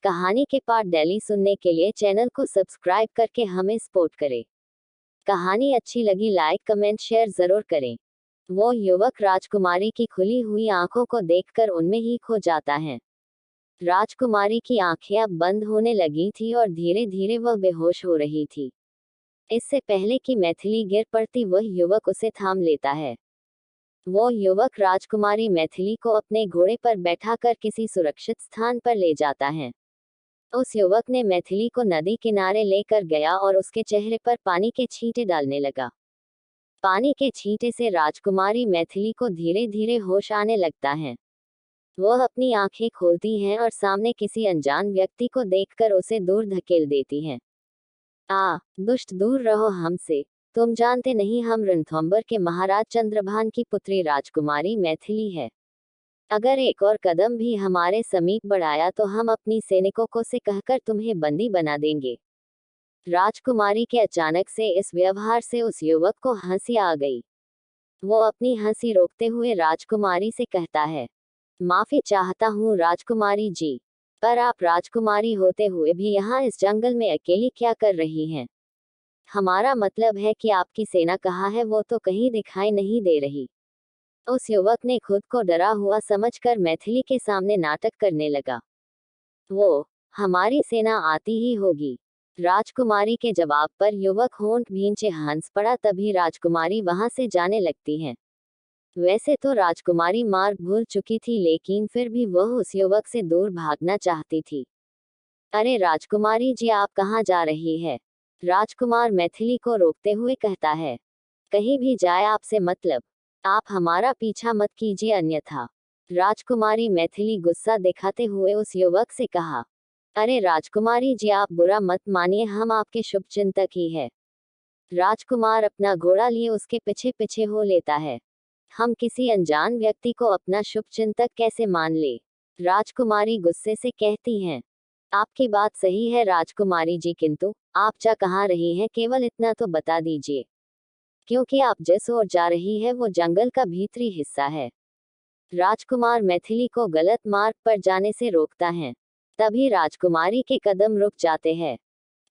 कहानी के part daily सुनने के लिए चैनल को सब्सक्राइब करके हमें सपोर्ट करें। कहानी अच्छी लगी लाइक कमेंट शेयर जरूर करें। वो युवक राजकुमारी की खुली हुई आंखों को देखकर उनमें ही खो जाता है। राजकुमारी की आंखें अब बंद होने लगी थी और धीरे धीरे वह बेहोश हो रही थी। इससे पहले कि मैथिली गिर पड़ती वह युवक उसे थाम लेता है। वो युवक राजकुमारी मैथिली को अपने घोड़े पर बैठाकर किसी सुरक्षित स्थान पर ले जाता है। उस युवक ने मैथिली को नदी किनारे लेकर गया और उसके चेहरे पर पानी के छींटे डालने लगा। पानी के छींटे से राजकुमारी मैथिली को धीरे धीरे होश आने लगता है। वह अपनी आंखें खोलती हैं और सामने किसी अनजान व्यक्ति को देखकर उसे दूर धकेल देती हैं। दुष्ट दूर रहो हमसे, तुम जानते नहीं हम रणथंभौर के महाराज चंद्रभान की पुत्री राजकुमारी मैथिली है। अगर एक और कदम भी हमारे समीप बढ़ाया तो हम अपनी सैनिकों को से कहकर तुम्हें बंदी बना देंगे। राजकुमारी के अचानक से इस व्यवहार से उस युवक को हंसी आ गई। वो अपनी हंसी रोकते हुए राजकुमारी से कहता है, माफी चाहता हूँ राजकुमारी जी, पर आप राजकुमारी होते हुए भी यहाँ इस जंगल में अकेली क्या कर रही हैं? हमारा मतलब है कि आपकी सेना कहाँ है, वो तो कहीं दिखाई नहीं दे रही। उस युवक ने खुद को डरा हुआ समझकर मैथिली के सामने नाटक करने लगा। वो, हमारी सेना आती ही होगी। राजकुमारी के जवाब पर युवक होंठ भींचे हंस पड़ा। तभी राजकुमारी वहां से जाने लगती है। वैसे तो राजकुमारी मार्ग भूल चुकी थी, लेकिन फिर भी वह उस युवक से दूर भागना चाहती थी। अरे राजकुमारी जी, आप कहाँ जा रही है? राजकुमार मैथिली को रोकते हुए कहता है, कहीं भी जाए आपसे मतलब, आप हमारा पीछा मत कीजिए अन्यथा। राजकुमारी मैथिली गुस्सा दिखाते हुए उस युवक से कहा, अरे राजकुमारी जी, आप बुरा मत मानिए, हम आपके शुभचिंतक ही है। राजकुमार अपना घोड़ा लिए उसके पीछे पीछे हो लेता है। हम किसी अनजान व्यक्ति को अपना शुभचिंतक कैसे मान ले? राजकुमारी गुस्से से कहती हैं, आपकी बात सही है राजकुमारी जी, किंतु आप जा कहाँ रही हैं केवल इतना तो बता दीजिए, क्योंकि आप जिस ओर जा रही है वो जंगल का भीतरी हिस्सा है। राजकुमार मैथिली को गलत मार्ग पर जाने से रोकता है। तभी राजकुमारी के कदम रुक जाते हैं।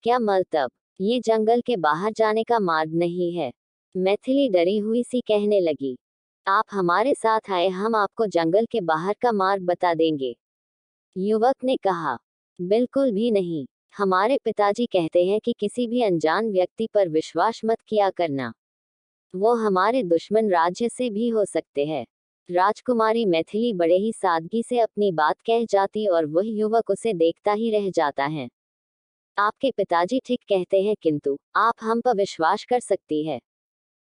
क्या मतलब? ये जंगल के बाहर जाने का मार्ग नहीं है? मैथिली डरी हुई सी कहने लगी, आप हमारे साथ आए, हम आपको जंगल के बाहर का मार्ग बता देंगे। युवक ने कहा, बिल्कुल भी नहीं। हमारे पिताजी कहते हैं कि किसी भी अनजान व्यक्ति पर विश्वास मत किया करना। वो हमारे दुश्मन राज्य से भी हो सकते हैं। राजकुमारी मैथिली बड़े ही सादगी से अपनी बात कह जाती और वह युवक उसे देखता ही रह जाता है। आपके पिताजी ठीक कहते हैं, किंतु आप हम पर विश्वास कर सकती है।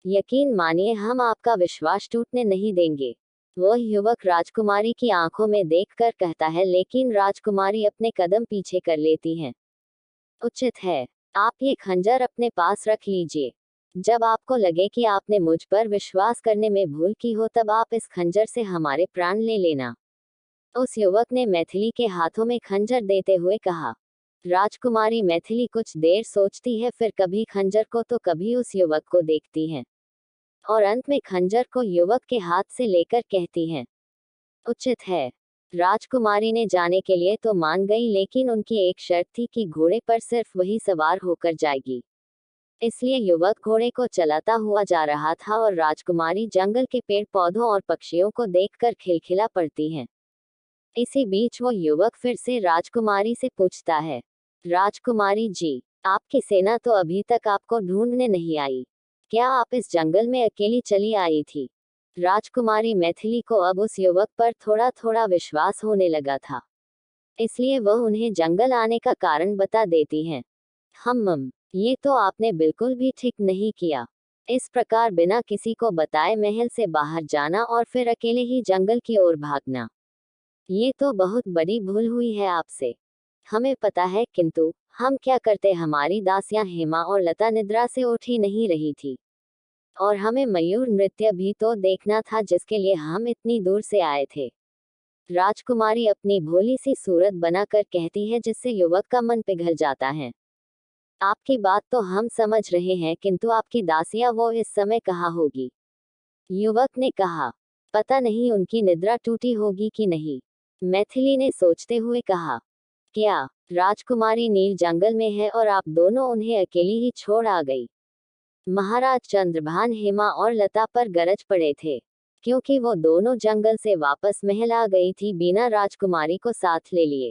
यकीन मानिए, हम आपका विश्वास टूटने नहीं देंगे। वह युवक राजकुमारी की आंखों में देखकर कहता है, लेकिन राजकुमारी अपने कदम पीछे कर लेती हैं। उचित है, आप ये खंजर अपने पास रख लीजिए। जब आपको लगे कि आपने मुझ पर विश्वास करने में भूल की हो, तब आप इस खंजर से हमारे प्राण ले लेना। उस युवक ने मैथिली के हाथों में खंजर देते हुए कहा। राजकुमारी मैथिली कुछ देर सोचती है, फिर कभी खंजर को तो कभी उस युवक को देखती है और अंत में खंजर को युवक के हाथ से लेकर कहती है, उचित है। राजकुमारी ने जाने के लिए तो मान गई, लेकिन उनकी एक शर्त थी कि घोड़े पर सिर्फ वही सवार होकर जाएगी। इसलिए युवक घोड़े को चलाता हुआ जा रहा था और राजकुमारी जंगल के पेड़ पौधों और पक्षियों को देखकर खिलखिला पड़ती है। इसी बीच वो युवक फिर से राजकुमारी से पूछता है, राजकुमारी जी, आपकी सेना तो अभी तक आपको ढूंढने नहीं आई, क्या आप इस जंगल में अकेली चली आई थी? राजकुमारी मैथिली को अब उस युवक पर थोड़ा थोड़ा विश्वास होने लगा था, इसलिए वह उन्हें जंगल आने का कारण बता देती हैं। ये तो आपने बिल्कुल भी ठीक नहीं किया। इस प्रकार बिना किसी को बताए महल से बाहर जाना और फिर अकेले ही जंगल की ओर भागना, ये तो बहुत बड़ी भूल हुई है आपसे। हमें पता है, किंतु हम क्या करते? हमारी दासियां हेमा और लता निद्रा से उठ ही नहीं रही थी और हमें मयूर नृत्य भी तो देखना था, जिसके लिए हम इतनी दूर से आए थे। राजकुमारी अपनी भोली सी सूरत बनाकर कहती है, जिससे युवक का मन पिघल जाता है। आपकी बात तो हम समझ रहे हैं, किंतु आपकी दासियां वो इस समय कहाँ होगी? युवक ने कहा, पता नहीं उनकी निद्रा टूटी होगी कि नहीं। मैथिली ने सोचते हुए कहा, क्या राजकुमारी नील जंगल में है और आप दोनों उन्हें अकेली ही छोड़ आ गई? महाराज चंद्रभान हेमा और लता पर गरज पड़े थे, क्योंकि वो दोनों जंगल से वापस महल आ गई थी बिना राजकुमारी को साथ ले लिए।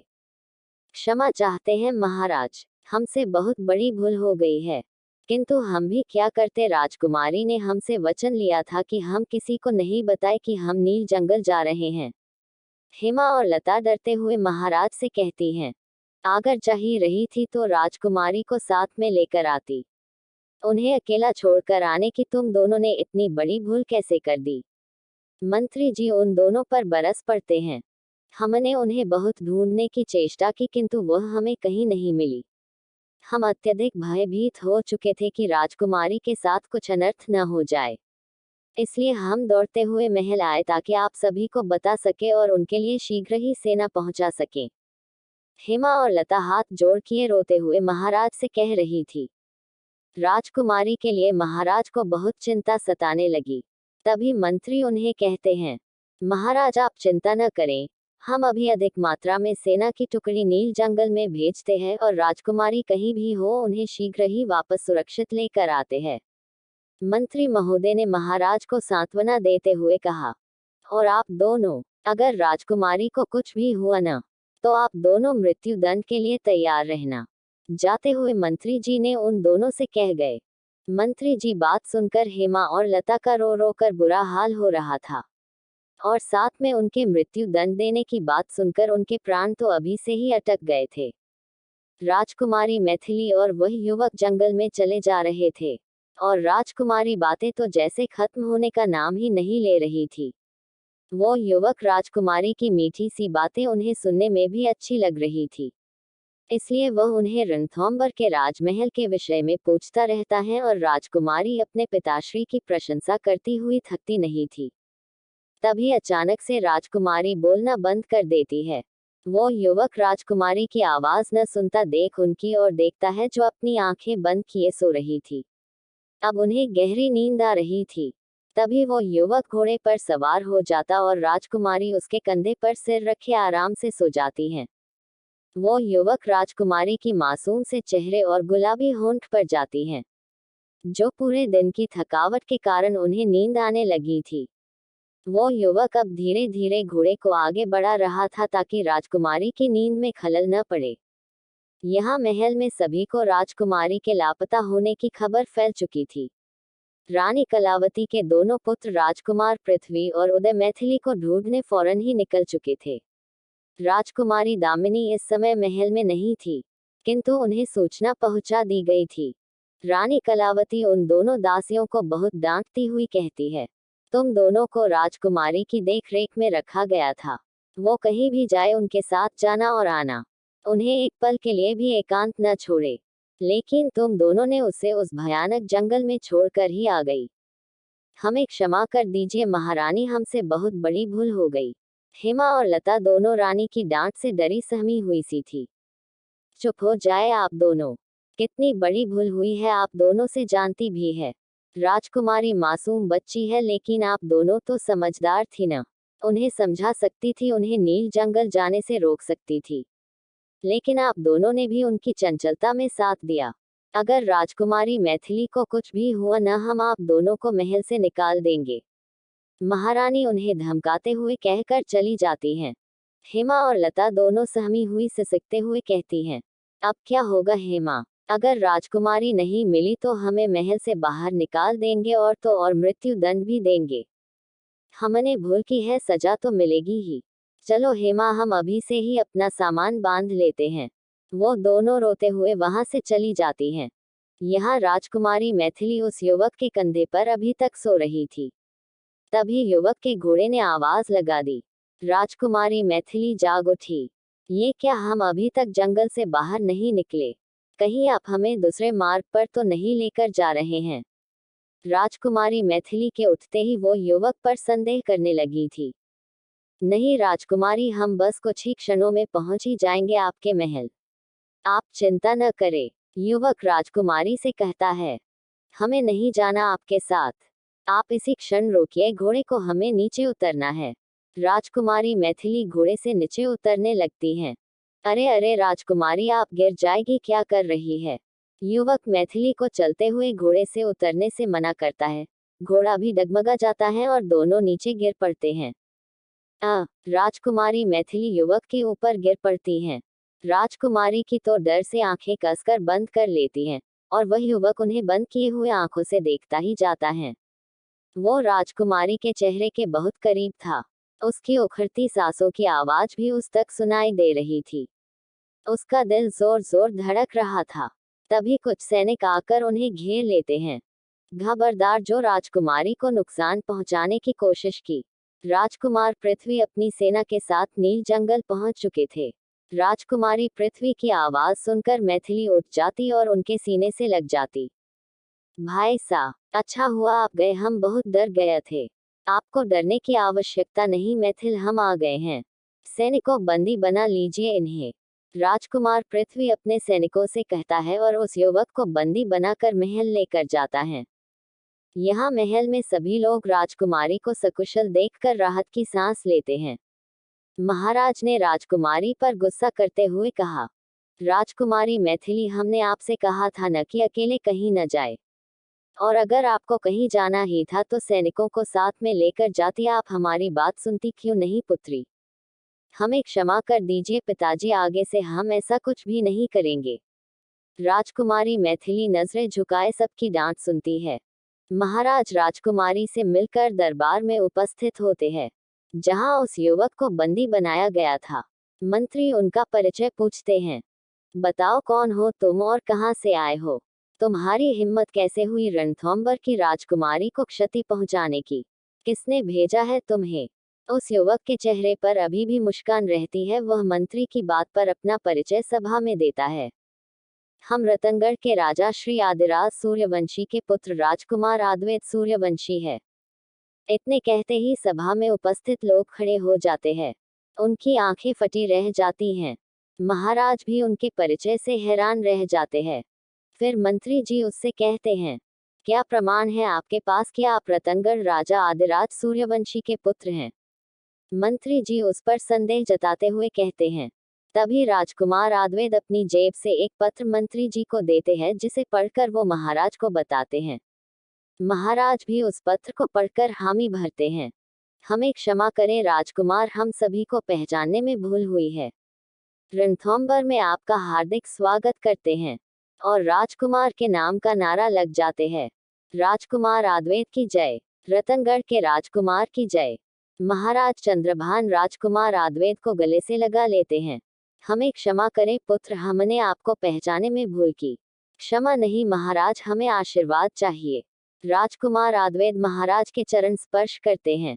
क्षमा चाहते हैं महाराज, हमसे बहुत बड़ी भूल हो गई है। किंतु हम भी क्या करते, राजकुमारी ने हमसे वचन लिया था कि हम किसी को नहीं बताए कि हम नील जंगल जा रहे हैं। हेमा और लता डरते हुए महाराज से कहती हैं, अगर चाही रही थी तो राजकुमारी को साथ में लेकर आती। उन्हें अकेला छोड़कर आने की तुम दोनों ने इतनी बड़ी भूल कैसे कर दी? मंत्री जी उन दोनों पर बरस पड़ते हैं। हमने उन्हें बहुत ढूंढने की चेष्टा की किंतु वह हमें कहीं नहीं मिली। हम अत्यधिक भयभीत हो चुके थे कि राजकुमारी के साथ कुछ अनर्थ न हो जाए। इसलिए हम दौड़ते हुए महल आए ताकि आप सभी को बता सके और उनके लिए शीघ्र ही सेना पहुंचा सके। हेमा और लता हाथ जोड़ किए रोते हुए महाराज से कह रही थी। राजकुमारी के लिए महाराज को बहुत चिंता सताने लगी। तभी मंत्री उन्हें कहते हैं, महाराज आप चिंता न करें, हम अभी अधिक मात्रा में सेना की टुकड़ी नील जंगल में भेजते हैं और राजकुमारी कहीं भी हो उन्हें शीघ्र ही वापस सुरक्षित लेकर आते हैं। मंत्री महोदय ने महाराज को सांत्वना देते हुए कहा, और आप दोनों, अगर राजकुमारी को कुछ भी हुआ न, तो आप दोनों मृत्यु दंड के लिए तैयार रहना। जाते हुए मंत्री जी ने उन दोनों से कह गए। मंत्री जी बात सुनकर हेमा और लता का रो रो कर बुरा हाल हो रहा था, और साथ में उनके मृत्यु दंड देने की बात सुनकर उनके प्राण तो अभी से ही अटक गए थे। राजकुमारी मैथिली और वह युवक जंगल में चले जा रहे थे, और राजकुमारी बातें तो जैसे खत्म होने का नाम ही नहीं ले रही थी। वो युवक राजकुमारी की मीठी सी बातें उन्हें सुनने में भी अच्छी लग रही थी, इसलिए वह उन्हें रणथंभौर के राजमहल के विषय में पूछता रहता है और राजकुमारी अपने पिताश्री की प्रशंसा करती हुई थकती नहीं थी। तभी अचानक से राजकुमारी बोलना बंद कर देती है। वो युवक राजकुमारी की आवाज न सुनता देख उनकी ओर देखता है जो अपनी आंखें बंद किए सो रही थी। अब उन्हें गहरी नींद आ रही थी। तभी वो युवक घोड़े पर सवार हो जाता और राजकुमारी उसके कंधे पर सिर रखे आराम से सो जाती हैं। वो युवक राजकुमारी की मासूम से चेहरे और गुलाबी होंठ पर जाती हैं, जो पूरे दिन की थकावट के कारण उन्हें नींद आने लगी थी। वो युवक अब धीरे धीरे घोड़े को आगे बढ़ा रहा था ताकि राजकुमारी की नींद में खलल न पड़े। यहाँ महल में सभी को राजकुमारी के लापता होने की खबर फैल चुकी थी। रानी कलावती के दोनों पुत्र राजकुमार पृथ्वी और उदय मैथिली को ढूंढने फौरन ही निकल चुके थे। राजकुमारी दामिनी इस समय महल में नहीं थी, किंतु उन्हें सूचना पहुंचा दी गई थी। रानी कलावती उन दोनों दासियों को बहुत डांटती हुई कहती है, तुम दोनों को राजकुमारी की देखरेख में रखा गया था। वो कहीं भी जाए उनके साथ जाना और आना, उन्हें एक पल के लिए भी एकांत न छोड़े। लेकिन तुम दोनों ने उसे उस भयानक जंगल में छोड़कर ही आ गई। हमें क्षमा कर दीजिए महारानी, हमसे बहुत बड़ी भूल हो गई। हेमा और लता दोनों रानी की डांट से डरी सहमी हुई सी थी। चुप हो जाए आप दोनों, कितनी बड़ी भूल हुई है आप दोनों से जानती भी है। राजकुमारी मासूम बच्ची है, लेकिन आप दोनों तो समझदार थी ना, उन्हें समझा सकती थी, उन्हें नील जंगल जाने से रोक सकती थी। लेकिन आप दोनों ने भी उनकी चंचलता में साथ दिया। अगर राजकुमारी मैथिली को कुछ भी हुआ न, हम आप दोनों को महल से निकाल देंगे। महारानी उन्हें धमकाते हुए कहकर चली जाती हैं। हेमा और लता दोनों सहमी हुई सिसकते हुए कहती हैं, अब क्या होगा हेमा? अगर राजकुमारी नहीं मिली तो हमें महल से बाहर निकाल देंगे और तो और मृत्यु दंड भी देंगे। हमने भूल की है, सजा तो मिलेगी ही। चलो हेमा, हम अभी से ही अपना सामान बांध लेते हैं। वो दोनों रोते हुए वहां से चली जाती हैं। यहाँ राजकुमारी मैथिली उस युवक के कंधे पर अभी तक सो रही थी। तभी युवक के घोड़े ने आवाज लगा दी। राजकुमारी मैथिली जाग उठी। ये क्या, हम अभी तक जंगल से बाहर नहीं निकले? कहीं आप हमें दूसरे मार्ग पर तो नहीं लेकर जा रहे हैं? राजकुमारी मैथिली के उठते ही वो युवक पर संदेह करने लगी थी। नहीं राजकुमारी, हम बस कुछ ही क्षणों में पहुंच ही जाएंगे आपके महल। आप चिंता न करें, युवक राजकुमारी से कहता है। हमें नहीं जाना आपके साथ, आप इसी क्षण रोकिए घोड़े को, हमें नीचे उतरना है। राजकुमारी मैथिली घोड़े से नीचे उतरने लगती हैं। अरे अरे राजकुमारी, आप गिर जाएगी, क्या कर रही है? युवक मैथिली को चलते हुए घोड़े से उतरने से मना करता है। घोड़ा भी डगमगा जाता है और दोनों नीचे गिर पड़ते हैं। राजकुमारी मैथिली युवक के ऊपर गिर पड़ती हैं। राजकुमारी की तो डर से आंखें कसकर बंद कर लेती हैं, और वह युवक उन्हें बंद किए हुए आंखों से देखता ही जाता है। वो राजकुमारी के चेहरे के बहुत करीब था। उसकी उखड़ती सांसों की आवाज भी उस तक सुनाई दे रही थी। उसका दिल जोर जोर धड़क रहा था। तभी कुछ सैनिक आकर उन्हें घेर लेते हैं। खबरदार जो राजकुमारी को नुकसान पहुंचाने की कोशिश की। राजकुमार पृथ्वी अपनी सेना के साथ नील जंगल पहुंच चुके थे। राजकुमारी पृथ्वी की आवाज सुनकर मैथिली उठ जाती और उनके सीने से लग जाती। भाई साहब, अच्छा हुआ आप गए, हम बहुत डर गए थे। आपको डरने की आवश्यकता नहीं मैथिल, हम आ गए हैं। सैनिकों, बंदी बना लीजिए इन्हें। राजकुमार पृथ्वी अपने सैनिकों से कहता है और उस युवक को बंदी बनाकर महल लेकर जाता है। यहाँ महल में सभी लोग राजकुमारी को सकुशल देखकर राहत की सांस लेते हैं। महाराज ने राजकुमारी पर गुस्सा करते हुए कहा, राजकुमारी मैथिली, हमने आपसे कहा था न कि अकेले कहीं न जाए। और अगर आपको कहीं जाना ही था तो सैनिकों को साथ में लेकर जाती। आप हमारी बात सुनती क्यों नहीं पुत्री? हमें क्षमा कर दीजिए पिताजी, आगे से हम ऐसा कुछ भी नहीं करेंगे। राजकुमारी मैथिली नजरें झुकाए सबकी डांट सुनती है। महाराज राजकुमारी से मिलकर दरबार में उपस्थित होते हैं, जहां उस युवक को बंदी बनाया गया था। मंत्री उनका परिचय पूछते हैं। बताओ कौन हो तुम और कहां से आए हो? तुम्हारी हिम्मत कैसे हुई रणथंभौर की राजकुमारी को क्षति पहुंचाने की? किसने भेजा है तुम्हें? उस युवक के चेहरे पर अभी भी मुस्कान रहती है। वह मंत्री की बात पर अपना परिचय सभा में देता है। हम रतनगढ़ के राजा श्री आदिराज सूर्यवंशी के पुत्र राजकुमार आद्वैत सूर्यवंशी है। इतने कहते ही सभा में उपस्थित लोग खड़े हो जाते हैं। उनकी आंखें फटी रह जाती हैं। महाराज भी उनके परिचय से हैरान रह जाते हैं। फिर मंत्री जी उससे कहते हैं, क्या प्रमाण है आपके पास कि आप रतनगढ़ राजा आदिराज सूर्यवंशी के पुत्र हैं? मंत्री जी उस पर संदेह जताते हुए कहते हैं। तभी राजकुमार आद्वैत अपनी जेब से एक पत्र मंत्री जी को देते हैं, जिसे पढ़कर वो महाराज को बताते हैं। महाराज भी उस पत्र को पढ़कर हामी भरते हैं। हमें क्षमा करें राजकुमार, हम सभी को पहचानने में भूल हुई है। रणथंभौर में आपका हार्दिक स्वागत करते हैं। और राजकुमार के नाम का नारा लग जाते हैं। राजकुमार आद्वैत की जय। रतनगढ़ के राजकुमार की जय। महाराज चंद्रभान राजकुमार आद्वैत को गले से लगा लेते हैं। हमें क्षमा करें पुत्र, हमने आपको पहचाने में भूल की। क्षमा नहीं महाराज, हमें आशीर्वाद चाहिए। राजकुमार आद्वैत महाराज के चरण स्पर्श करते हैं।